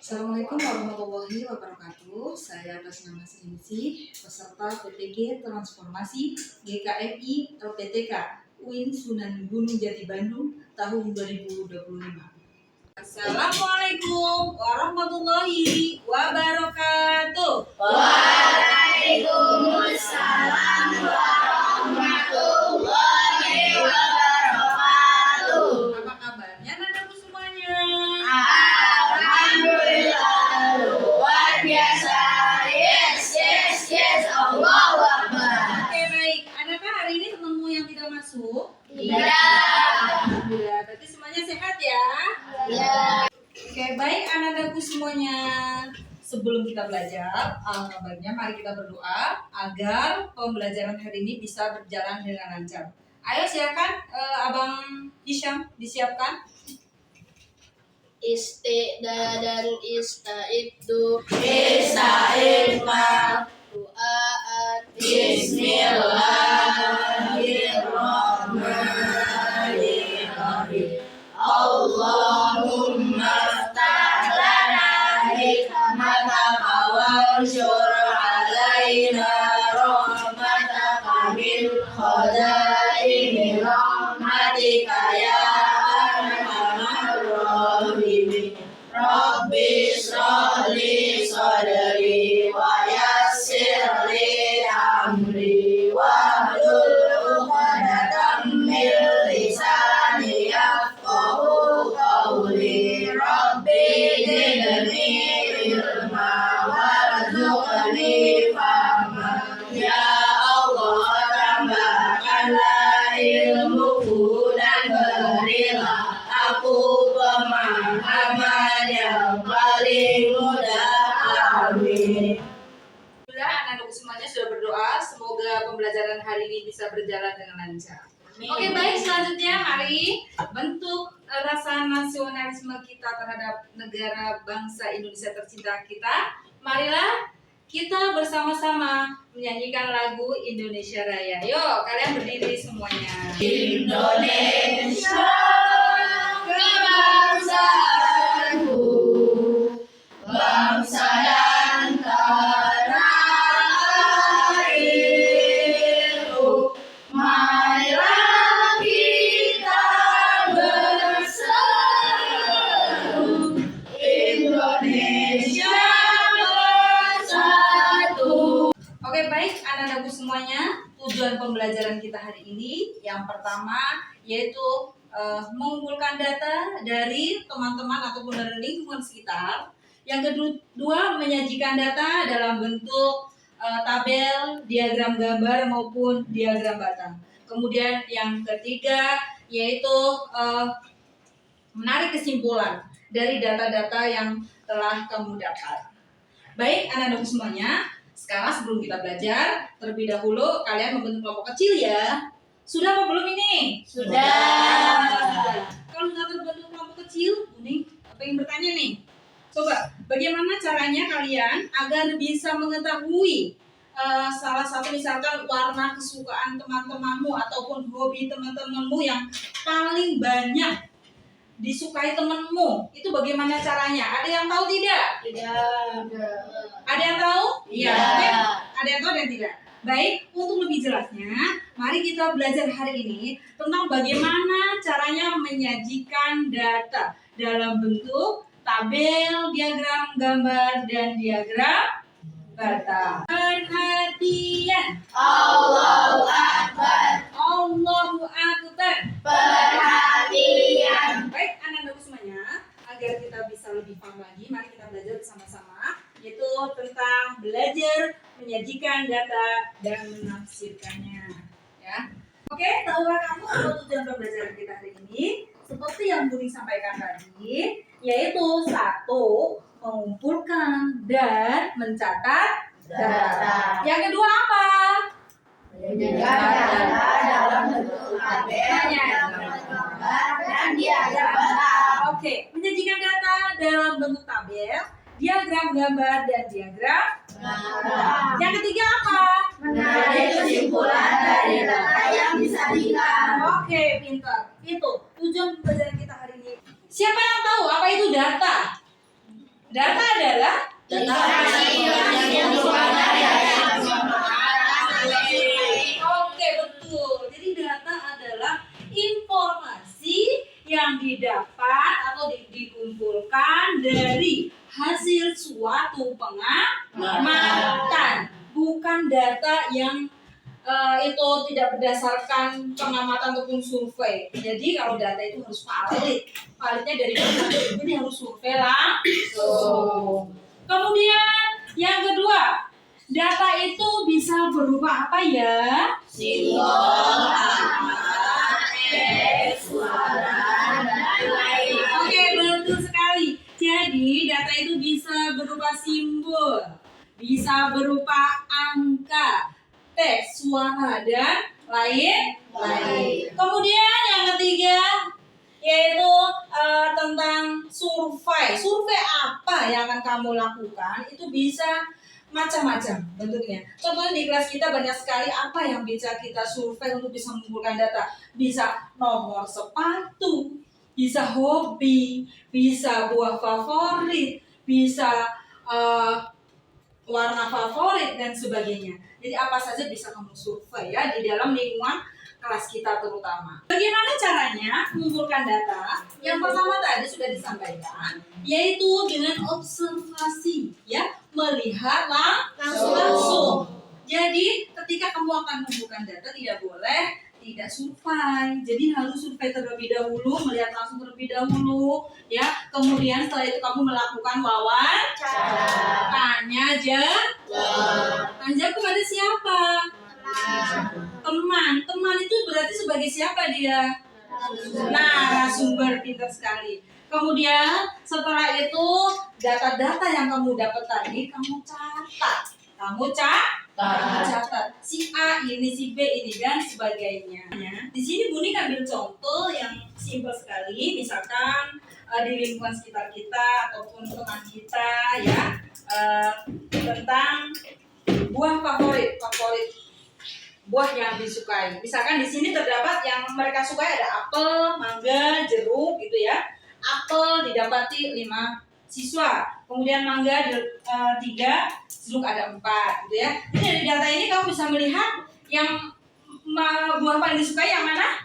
Assalamualaikum warahmatullahi wabarakatuh. Saya atas nama Sriningsih, peserta PTG Transformasi GKMI LPTK UIN Sunan Gunung Jati Bandung tahun 2025. Assalamualaikum warahmatullahi wabarakatuh. Waalaikumsalam warahmatullahi wabarakatuh. Apa kabarnya anak-anakku semuanya? Alhamdulillah, luar biasa. Yes, Allahu Akbar. Oke, baik. Adakah hari ini temanmu yang tidak masuk? Tidak. Alhamdulillah. Berarti semuanya sehat ya? Ya. Oke, baik anak-anakku semuanya. Sebelum kita belajar, alangkah baiknya mari kita berdoa agar pembelajaran hari ini bisa berjalan dengan lancar. Ayo silakan Abang Hisham disiapkan. Istiqdadan istaitu Istaiqma Du'aan Bismillahirrahmanirrahim. Allahumma ftah lana hikmataka wanshur alaina rahmataka min khazaini rahmatika ya arhamar rahimin. Rabbi shrah li sadri wa yassir li amri wahlul 'uqdatam min lisani yafqahu qawli. Rabbi zidni ilma warzuqni fahma. Ya Allah, tambahkanlah ilmuku dan berilah aku pemahaman yang paling mudah. Amin. Sudah anak-anakku semuanya sudah berdoa, semoga pembelajaran hari ini bisa berjalan dengan lancar. Oke, baik, selanjutnya mari bentuk rasa nasionalisme kita terhadap negara bangsa Indonesia tercinta kita. Marilah kita bersama-sama menyanyikan lagu Indonesia Raya. Yuk, kalian berdiri semuanya. Indonesia kebangsaanku, bangsa dan tanah airku. Marilah kita bersatu, Indonesia bersatu. Oke, baik anak-anakku semuanya, tujuan pembelajaran kita hari ini yang pertama yaitu mengumpulkan data dari teman-teman ataupun dari lingkungan sekitar. Yang kedua, menyajikan data dalam bentuk tabel, diagram gambar maupun diagram batang. Kemudian yang ketiga yaitu menarik kesimpulan dari data-data yang telah kamu dapat. Baik anak-anakku semuanya, sekarang sebelum kita belajar, terlebih dahulu kalian membentuk kelompok kecil ya. Sudah apa belum ini? Sudah. Kalau nggak terbentuk kelompok kecil, Buning, pengen bertanya nih. Coba, bagaimana caranya kalian agar bisa mengetahui salah satu misalkan warna kesukaan teman-temanmu ataupun hobi teman-temanmu yang paling banyak disukai temanmu, itu bagaimana caranya? Ada yang tahu tidak? Tidak. Ada yang tahu? Iya. Oke. Ada yang tahu dan tidak? Baik, untuk lebih jelasnya, mari kita belajar hari ini tentang bagaimana caranya menyajikan data dalam bentuk tabel, diagram gambar, dan diagram batang. Perhatian. Allahu Akbar. Allahu Akbar. Perhatian. Baik, anak-anakku semuanya, agar kita bisa lebih paham lagi, mari kita belajar bersama-sama, yaitu tentang belajar menyajikan data dan menafsirkannya. Ya, oke, tahukah kamu apa tujuan pembelajaran kita hari ini? Seperti yang Buning sampaikan tadi, yaitu satu, mengumpulkan dan mencatat data. Yang kedua apa? Menjaga data dalam bentuk tabel, gambar, dan diagram batang. Oke, menyajikan data dalam bentuk tabel, diagram gambar, dan diagram batang. Yang ketiga apa? Menarik kesimpulan dari data yang disajikan. Oke, pintar. Itu tujuan pembelajaran kita hari ini. Siapa yang tahu apa itu data? Data adalah Oke, betul. Jadi data adalah informasi yang didapat atau dikumpulkan dari hasil suatu pengamatan, bukan data yang itu tidak berdasarkan pengamatan ataupun survei. Jadi kalau data itu harus valid. Validnya dari mana? Jadi harus survei langsung. Kemudian yang kedua, data itu bisa berupa apa ya? Simbol, teks, suara, dan lain. Oke, betul sekali. Jadi data itu bisa berupa simbol, bisa berupa angka, teks, suara, dan lain. Kemudian yang ketiga yaitu tentang survei. Survei apa yang akan kamu lakukan itu bisa macam-macam bentuknya. Contohnya di kelas kita banyak sekali apa yang bisa kita survei untuk bisa mengumpulkan data. Bisa nomor sepatu, bisa hobi, bisa buah favorit, bisa warna favorit dan sebagainya. Jadi apa saja bisa kamu survei ya di dalam lingkungan kelas kita terutama. Bagaimana caranya mengumpulkan data? Yang pertama tadi sudah disampaikan, yaitu dengan observasi, ya, melihat langsung. Jadi ketika kamu akan mengumpulkan data tidak boleh tidak survei. Jadi harus survei terlebih dahulu, melihat langsung terlebih dahulu, ya. Kemudian setelah itu kamu melakukan wawancara, tanya kepada siapa? Teman itu berarti sebagai siapa dia? Narasumber, pintar sekali. Kemudian setelah itu data-data yang kamu dapat tadi kamu catat. Catat si A ini, si B ini dan sebagainya. Di sini Buni ambil contoh yang simpel sekali, misalkan di lingkungan sekitar kita ataupun teman kita ya, tentang buah favorit buah yang disukai. Misalkan di sini terdapat yang mereka sukai ada apel, mangga, jeruk gitu ya. Apel didapati 5 siswa, kemudian mangga 3, jeruk ada 4 gitu ya. Jadi dari data ini kamu bisa melihat yang buah paling disukai yang mana?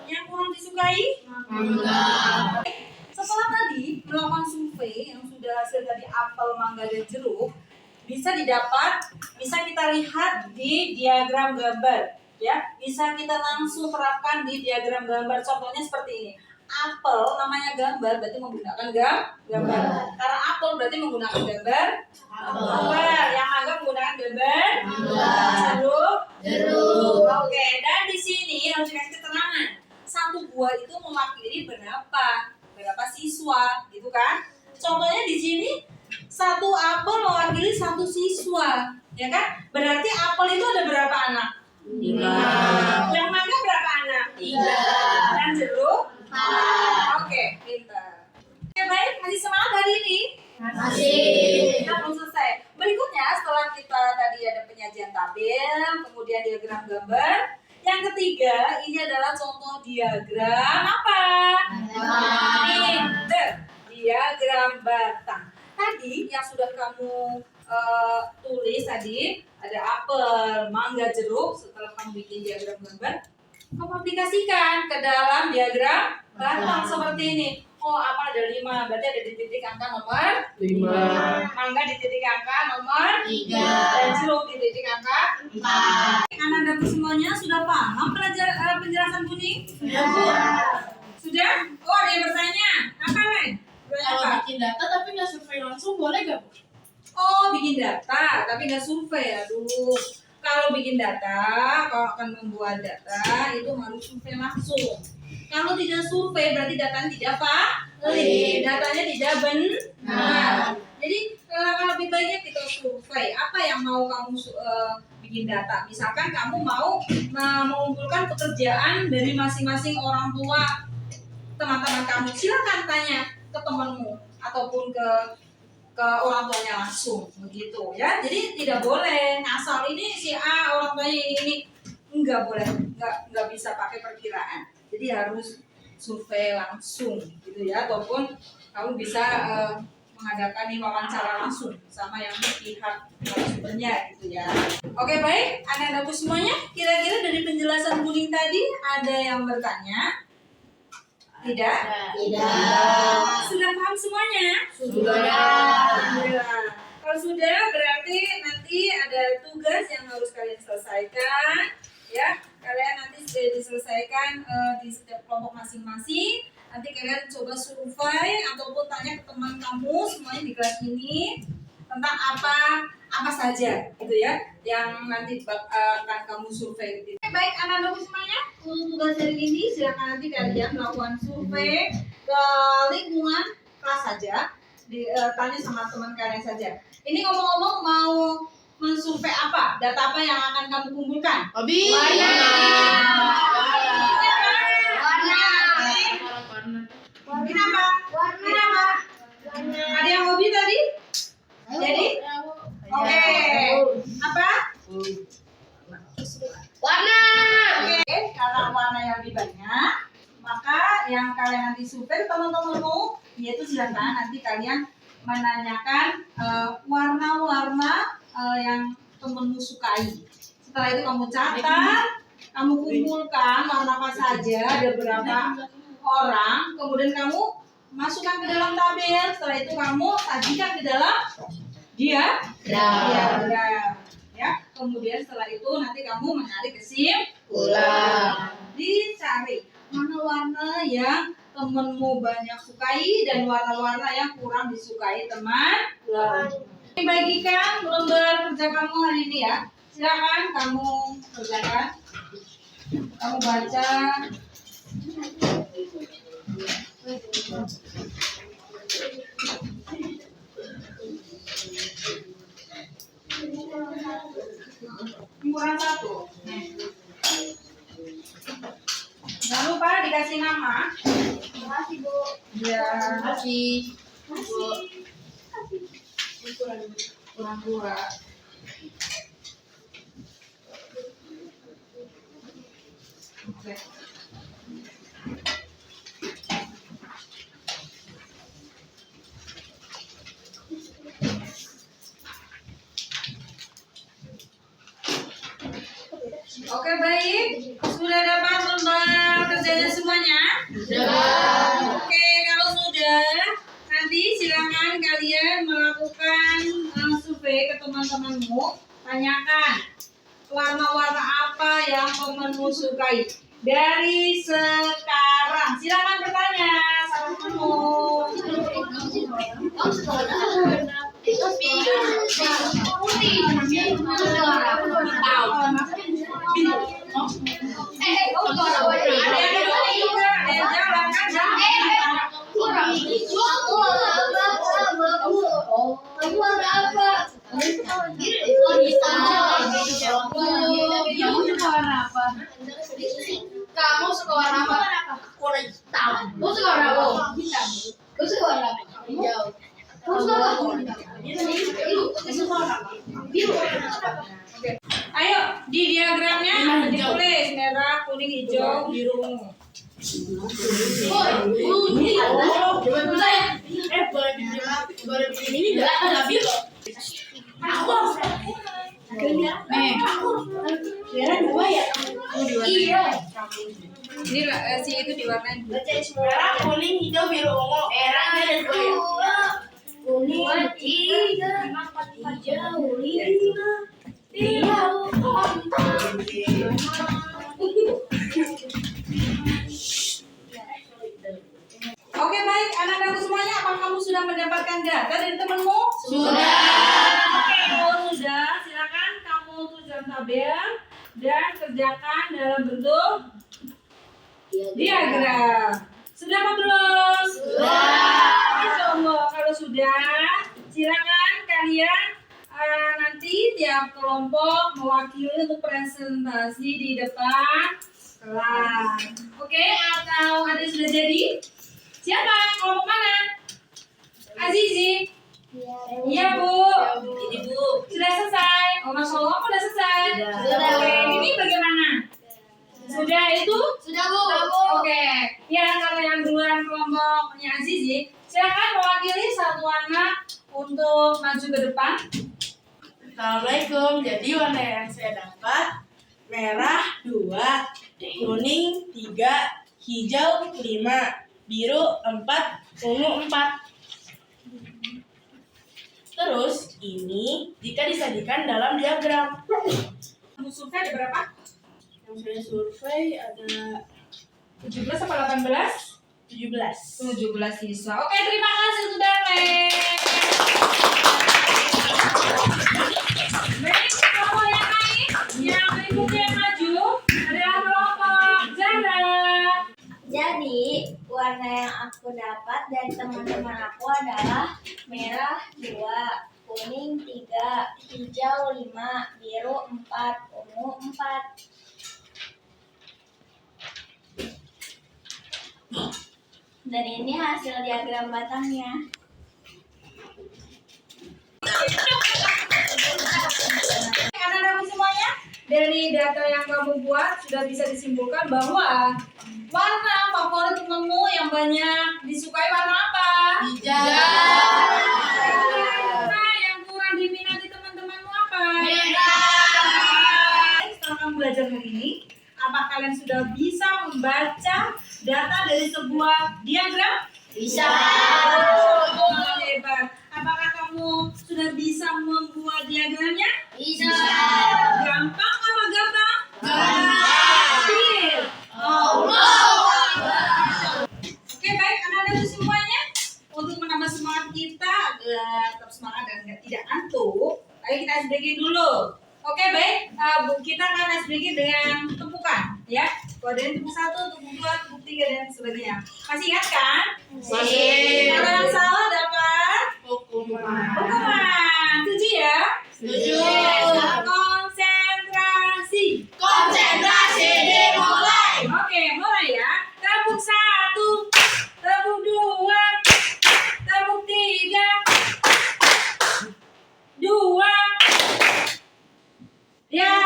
Yang kurang disukai? Setelah tadi melakukan survei yang sudah hasil tadi apel, mangga, dan jeruk, bisa kita lihat di diagram gambar ya, bisa kita langsung terapkan di diagram gambar. Contohnya seperti ini. Apel namanya gambar berarti menggunakan gambar. Karena apel berarti menggunakan gambar. Yang mangga menggunakan gambar. Jeruk. Oke, dan di sini harus dikasih keterangan. Satu buah itu mewakili berapa siswa, gitu kan? Contohnya di sini satu apel mewakili 1 siswa, ya kan? Berarti apel itu ada berapa anak? 5. Yang mangga berapa anak? 3. Dan jeruk? 4. Oke, pintar. Oke, baik, masih semangat hari ini? Masih. Kita belum selesai. Berikutnya setelah kita tadi ada penyajian tabel, kemudian diagram gambar. Yang ketiga, ini adalah contoh diagram apa? Ini, diagram batang. Tadi yang sudah kamu tulis tadi ada apel, mangga, jeruk. Setelah kamu bikin diagram gambar, kamu aplikasikan ke dalam diagram batang seperti ini. Oh, apel ada 5, berarti ada di titik angka nomor 5. Mangga di titik angka nomor 3. Dan jeruk di titik angka 4. Anak-anak semuanya sudah paham penjelasan Buni? Sudah? Oh, ada yang bertanya. Apa, Len? Kalau bikin data tapi nggak survei langsung boleh nggak, Bu? Oh, bikin data tapi nggak survei. Aduh, kalau bikin data, kalau akan membuat data itu harus survei langsung. Kalau tidak survei berarti datanya tidak valid, datanya tidak benar. Jadi lebih baiknya kita survei. Apa yang mau kamu bikin data? Misalkan kamu mau mengumpulkan pekerjaan dari masing-masing orang tua teman-teman kamu, silakan tanya ke temanmu ataupun ke orang tuanya langsung begitu ya. Jadi tidak boleh ngasal ini si A orang tuanya ini enggak boleh, enggak bisa pakai perkiraan. Jadi harus survei langsung gitu ya, ataupun kamu bisa mengadakan nih wawancara langsung sama yang pihak narasumbernya gitu ya. Oke baik, anak-anakku semuanya, kira-kira dari penjelasan Buling tadi ada yang bertanya? Tidak? Tidak. Sudah paham semuanya? Sudah. Alhamdulillah. Kalau sudah berarti nanti ada tugas yang harus kalian selesaikan ya. Kalian nanti sudah diselesaikan di setiap kelompok masing-masing. Nanti kalian coba survei ataupun tanya ke teman kamu semuanya di kelas ini tentang apa saja gitu ya yang nanti akan kamu survei. Baik anak-anakku semuanya, untuk tugas hari ini silakan nanti kalian melakukan survei ke lingkungan kelas saja, tanya sama teman kalian saja. Ini ngomong-ngomong mau mensurvei apa? Data apa yang akan kamu kumpulkan? Hobi. Warna. Kenapa? Kenapa? Ada yang hobi tadi? Jadi? Oke. Apa? Warna. Oke, karena warna yang lebih banyak, maka yang kalian nanti survei teman-temanmu, yaitu silakan nanti kalian menanyakan warna-warna yang temanmu sukai. Setelah itu kamu catat, kamu kumpulkan warna apa saja, ada berapa orang, kemudian kamu masukkan ke dalam tabel. Setelah itu kamu sajikan ke dalam diagram. Ya, kemudian setelah itu nanti kamu menarik kesimpulan. Dicari mana warna yang temenmu banyak sukai dan warna-warna yang kurang disukai teman. Bagikan lembar kerja kamu hari ini ya. Silakan kamu kerjakan. Kamu baca. Kurang satu. Jangan lupa dikasih nama. Terima kasih, Bu. Ya. Kasih. Kurang-kurang. Oke. Oke baik, sudah dapat lembar kerjanya semuanya? Sudah. Oke, kalau sudah, nanti silakan kalian melakukan survei ke teman-temanmu. Tanyakan warna-warna apa yang temanmu sukai. Dari sekarang, silakan bertanya sama temanmu. Ada yang duduk juga, ada yang jalan kan? Kamu suka warna apa? Warna hitam. Kamu suka warna apa? Hitam. Kamu suka warna apa? Hijau. Kamu suka apa? Biru. Kamu suka warna apa? Biru. Oke. Ayo di diagramnya ditulis merah, kuning, hijau, biru. Boleh bikin ini enggak biru. Biar dua ya? Iya. Ini si itu diwarnain. Merah, kuning, hijau, biru, ungu. Merahnya ada dua ya. Kuning, tiga, hijau, lima, biru, Oke baik, anak-anakku semuanya, apakah kamu sudah mendapatkan data dari temanmu? Sudah. Oke, kalau sudah, silakan kamu tulis dalam tabel dan kerjakan dalam bentuk diagram. Sudah apa belum? Sudah. Insyaallah, kalau sudah, silakan kalian nanti tiap kelompok mewakili untuk presentasi di depan kelas. Oke, atau ada sudah jadi? Siapa? Kelompok mana? Azizi? Iya Bu. Ini Bu. Sudah selesai. Oh Masya Allah, sudah selesai. Sudah. Oke, ini bagaimana? Sudah itu? Sudah, Bu. Oke. Ya, kalau yang duluan kelompoknya Azizi, silakan untuk maju ke depan. Assalamualaikum. Jadi warna yang saya dapat merah 2, kuning 3, hijau 5, biru 4, ungu 4. Terus ini jika disajikan dalam diagram. Kamu survei ada berapa? Yang saya survei ada 17 apa 18? 17. 17 siswa. Oke, terima kasih sudah Les. Baik, kelompok yang lain, yang berikutnya yang maju adalah kelompok Zara. Jadi, warna yang aku dapat dari teman-teman aku adalah merah 2, kuning 3, hijau 5, biru 4, ungu 4. Dan ini hasil diagram batangnya. Anak-anak semuanya, dari data yang kamu buat sudah bisa disimpulkan bahwa warna favorit temanmu yang banyak disukai warna apa? Hijau. Warna yang kurang diminati teman-temanmu apa? Setelah kamu belajar hari ini, apa kalian sudah bisa membaca data dari sebuah diagram? Bisa. Hebat. Apakah kamu sudah bisa membuat diagramnya? Bisa. Gampang apa gampang? Gampang. Oke, baik anak-anak semuanya. Untuk menambah semangat kita agar tetap semangat dan tidak ngantuk, ayo kita breaking dulu. Oke, baik. Kita akan breaking dengan tumpukan, ya. Kalau ada yang tumpuk 1, tumpuk 2, tumpuk 3 dan sebagainya. Masih ingat kan? Masih. Kalau yang salah dapat Hukuman. hukuman. Setuju ya? Setuju. Konsentrasi. Konsentrasi dimulai. Oke, mulai ya. Tepuk 1, tepuk 2, tepuk 3, 2. Ya.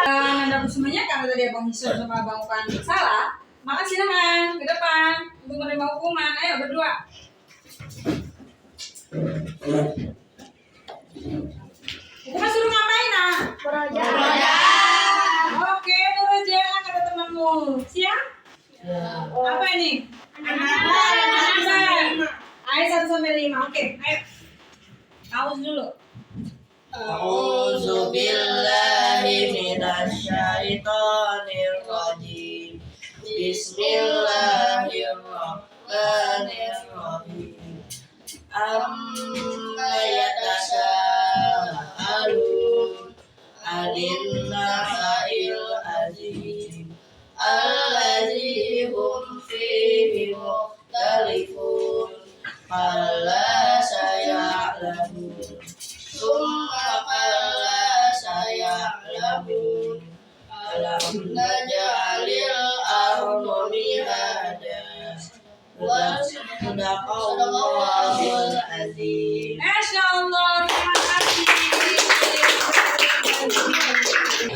Anda semuanya karena tadi Abang Hisor sama Abang Upan salah, maka silakan ke depan untuk menerima hukuman. Ayo berdua. Hukuman suruh ngapain, nak? Oke, bekerja kata temanmu. Siap? Apa ini? Anak. Ayo 1 sampai 5. Oke, ayo. Aus dulu. A'udzu billahi minasyaitonir rajim. Bismillahirrahmanirrahim. Amma yatasaalun 'anil naba'il azim allazi hum fihi mukhtalifun. Kalla saya'lamun. Summa kalla saya'lamun. Alam naj'alil arda mihada. Sadaqallahul azim. Masya Allah, terima kasih.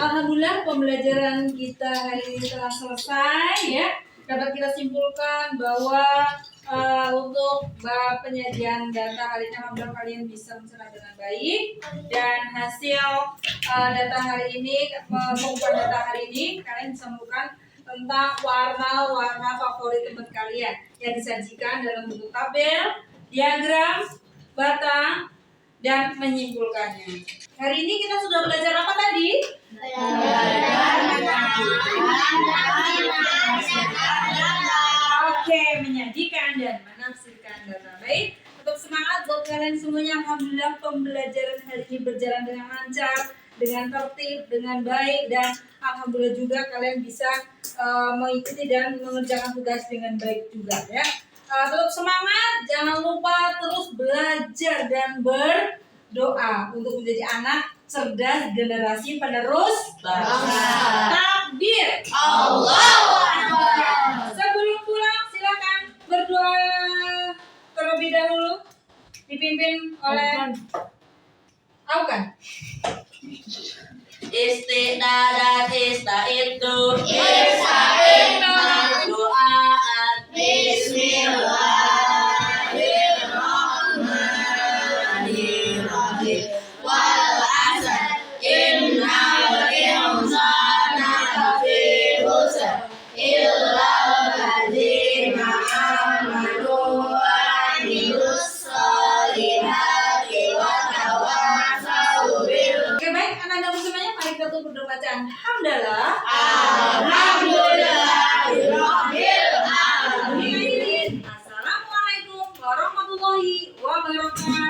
Alhamdulillah pembelajaran kita hari ini telah selesai ya. Dapat kita simpulkan bahwa untuk penyajian data hari ini alhamdulillah kalian bisa mencerna dengan baik, dan hasil data hari ini, pengumpulan data hari ini kalian bisa menemukan tentang warna-warna favorit teman kalian yang disajikan dalam bentuk tabel, diagram, batang, dan menyimpulkannya. Hari ini kita sudah belajar apa tadi? Oke, menyajikan dan menafsirkan data. Baik, tetap semangat buat kalian semuanya. Alhamdulillah pembelajaran hari ini berjalan dengan lancar, dengan tertib, dengan baik, dan alhamdulillah juga kalian bisa mengikuti dan mengerjakan tugas dengan baik juga ya. Tetap semangat, jangan lupa terus belajar dan berdoa untuk menjadi anak cerdas generasi penerus Bangsa. Takbir. Allahu Akbar. Sebelum pulang silakan berdoa terlebih dahulu dipimpin oleh Aukan. Istiqdadat istaitu. Istaitu. Doaan. Bismillahirrahmanirrahim. wabarakatuh.